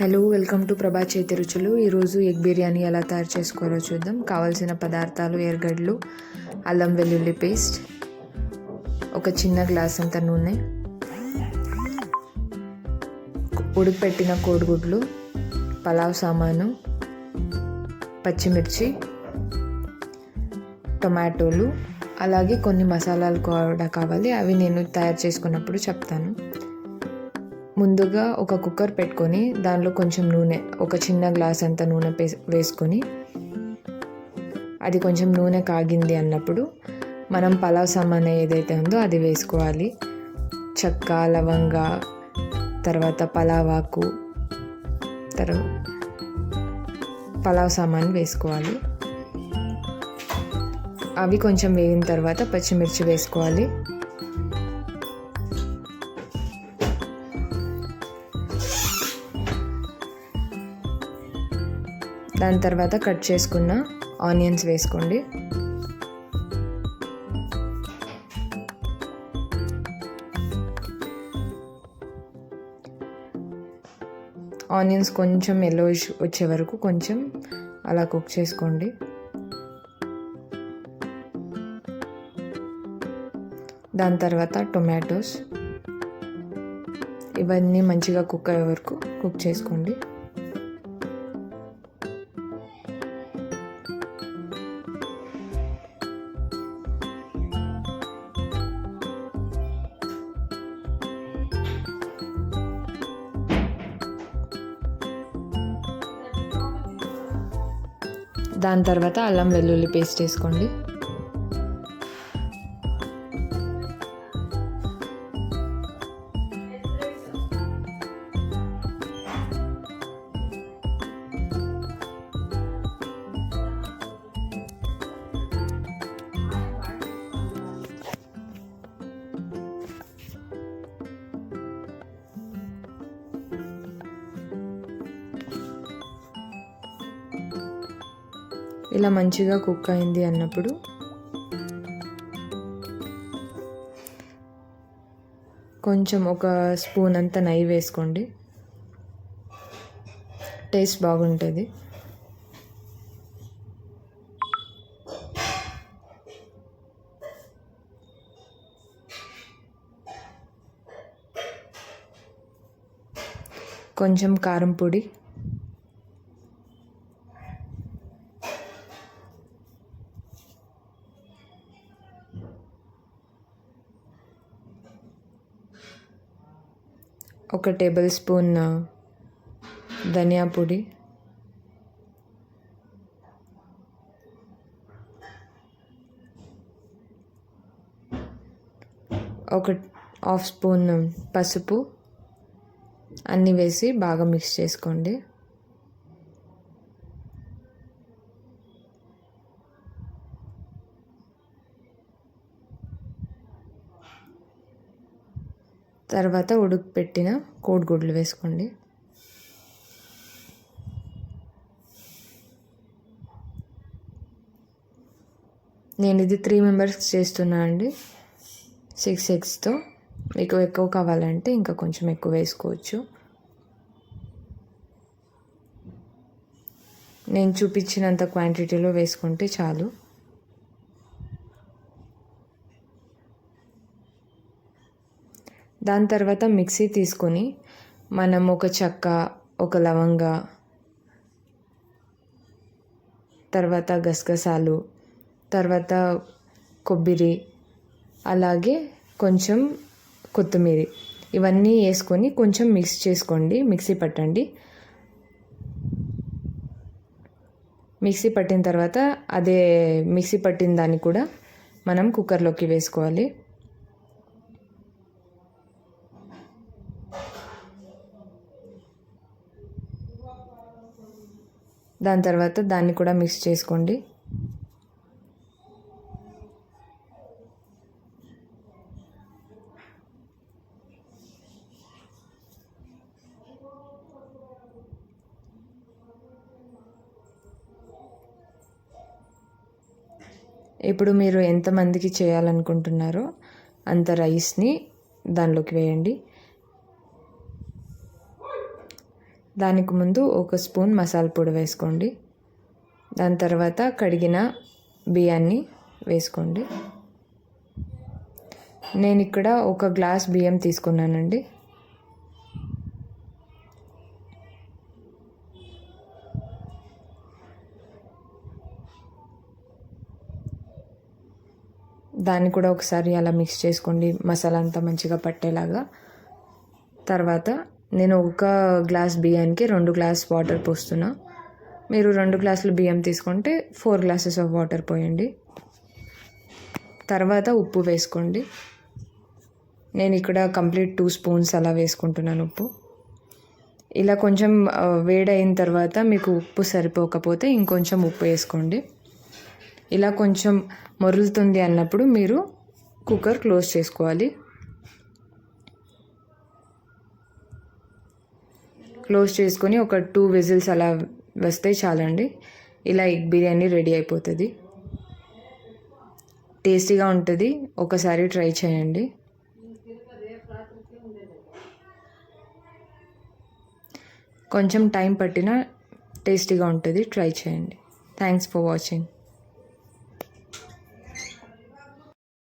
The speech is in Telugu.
హలో, వెల్కమ్ టు ప్రభా చేతి రుచులు. ఈరోజు ఎగ్ బిర్యానీ ఎలా తయారు చేసుకోవాలో చూద్దాం. కావాల్సిన పదార్థాలు: ఎర్రగడ్డలు, అల్లం వెల్లుల్లి పేస్ట్, ఒక చిన్న గ్లాస్ అంత నూనె, ఉడకపెట్టిన కోడిగుడ్లు, పలావ్ సామాను, పచ్చిమిర్చి, టొమాటోలు, అలాగే కొన్ని మసాలాలు కూడా కావాలి. అవి నేను తయారు చేసుకున్నప్పుడు చెప్తాను. ముందుగా ఒక కుక్కర్ పెట్టుకొని దానిలో కొంచెం నూనె, ఒక చిన్న గ్లాస్ అంత నూనె వేసుకొని, అది కొంచెం నూనె కాగింది అన్నప్పుడు మనం పలావ్ సామాన్ ఏదైతే ఉందో అది వేసుకోవాలి. చెక్క, లవంగ, తర్వాత పలావాకు, పలావ్ సామాన్ వేసుకోవాలి. అవి కొంచెం వేగిన తర్వాత పచ్చిమిర్చి వేసుకోవాలి. దాని తర్వాత కట్ చేసుకున్న ఆనియన్స్ వేసుకోండి. ఆనియన్స్ కొంచెం ఎల్లోయిష్ వచ్చే వరకు కొంచెం అలా కుక్ చేసుకోండి. దాని తర్వాత టొమాటోస్, ఇవన్నీ మంచిగా కుక్ అయ్యే వరకు కుక్ చేసుకోండి. దాని తర్వాత అల్లం వెల్లుల్లి పేస్ట్ వేసుకోండి. ఇలా మంచిగా కుక్ అయింది అన్నప్పుడు కొంచెం ఒక స్పూన్ అంత నెయ్యి వేసుకోండి. టేస్ట్ బాగుంటుంది. కొంచెం కారం పొడి, ఒక టేబుల్ స్పూన్ ధనియా పొడి, ఒక హాఫ్ స్పూన్ పసుపు అన్నీ వేసి బాగా మిక్స్ చేసుకోండి. తర్వాత ఉడకపెట్టిన కోడిగుడ్లు వేసుకోండి. నేను ఇది 3 మెంబర్స్కి చేస్తున్నా అండి. 6 ఎగ్స్తో. మీకు ఎక్కువ కావాలంటే ఇంకా కొంచెం ఎక్కువ వేసుకోవచ్చు. నేను చూపించినంత క్వాంటిటీలో వేసుకుంటే చాలు. దాని తర్వాత మిక్సీ తీసుకొని మనం ఒక చెక్క, ఒక లవంగ, తర్వాత గసగసాలు, తర్వాత కొబ్బరి, అలాగే కొంచెం కొత్తిమీర, ఇవన్నీ వేసుకొని కొంచెం మిక్స్ చేసుకోండి. మిక్సీ పట్టండి. మిక్సీ పట్టిన తర్వాత అదే మిక్సీ పట్టిన దాన్ని కూడా మనం కుక్కర్లోకి వేసుకోవాలి. దాని తర్వాత దాన్ని కూడా మిక్స్ చేసుకోండి. ఇప్పుడు మీరు ఎంతమందికి చేయాలనుకుంటున్నారో అంత రైస్ని దానిలోకి వేయండి. దానికి ముందు 1 స్పూన్ మసాలా పొడి వేసుకోండి. దాని తర్వాత కడిగిన బియ్యాన్ని వేసుకోండి. నేను ఇక్కడ 1 గ్లాస్ బియ్యం తీసుకున్నానండి. దాన్ని కూడా ఒకసారి అలా మిక్స్ చేసుకోండి, మసాలా అంతా మంచిగా పట్టేలాగా. తర్వాత నేను 1 గ్లాస్ బియ్యానికి 2 గ్లాస్ వాటర్ పోస్తున్నా. మీరు 2 గ్లాసులు బియ్యం తీసుకుంటే 4 గ్లాసెస్ ఆఫ్ వాటర్ పోయండి. తర్వాత ఉప్పు వేసుకోండి. నేను ఇక్కడ కంప్లీట్ 2 స్పూన్స్ అలా వేసుకుంటున్నాను ఉప్పు. ఇలా కొంచెం వేడైన తర్వాత మీకు ఉప్పు సరిపోకపోతే ఇంకొంచెం ఉప్పు వేసుకోండి. ఇలా కొంచెం మొరులుతుంది అన్నప్పుడు మీరు కుక్కర్ క్లోజ్ చేసుకోవాలి. క్లోజ్ చేసుకొని ఒక 2 విజిల్స్ అలా వస్తే చాలండి. ఇలా ఎగ్ బిర్యానీ రెడీ అయిపోతుంది. టేస్టీగా ఉంటుంది, ఒకసారి ట్రై చేయండి. కొంచెం టైం పట్టినా టేస్టీగా ఉంటుంది, ట్రై చేయండి. Thanks for watching.